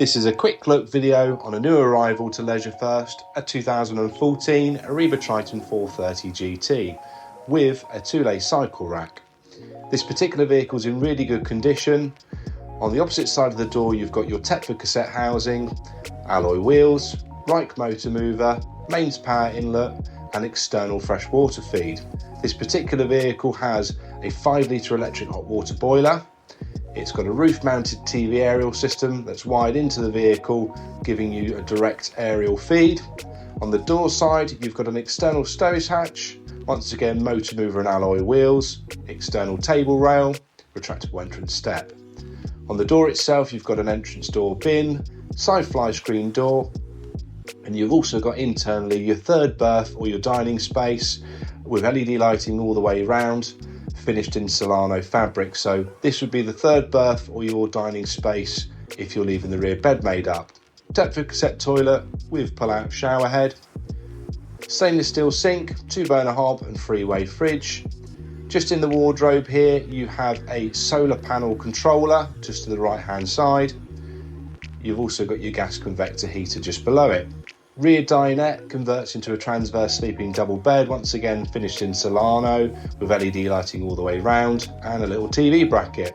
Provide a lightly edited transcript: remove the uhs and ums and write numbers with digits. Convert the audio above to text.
This is a quick look video on a new arrival to Leisure First, a 2014 Eriba Triton 430 GT with a 2-lay cycle rack. This particular vehicle is in really good condition. On the opposite side of the door you've got your Tetford cassette housing, alloy wheels, Reich motor mover, mains power inlet and external fresh water feed. This particular vehicle has a 5 litre electric hot water boiler. It's got a roof mounted TV aerial system that's wired into the vehicle, giving you a direct aerial feed. On the door side you've got an external stowage hatch, once again motor mover and alloy wheels, external table rail, retractable entrance step. On the door itself you've got an entrance door bin, side fly screen door, and you've also got internally your third berth or your dining space with LED lighting all the way around, finished in Solano fabric. So this would be the third berth or your dining space if you're leaving the rear bed made up. Tetford cassette toilet with pull-out shower head, stainless steel sink, 2-burner hob and 3-way fridge. Just in the wardrobe here you have a solar panel controller just to the right hand side. You've also got your gas convector heater just below it. Rear dinette converts into a transverse sleeping double bed, once again finished in Solano with LED lighting all the way round and a little TV bracket.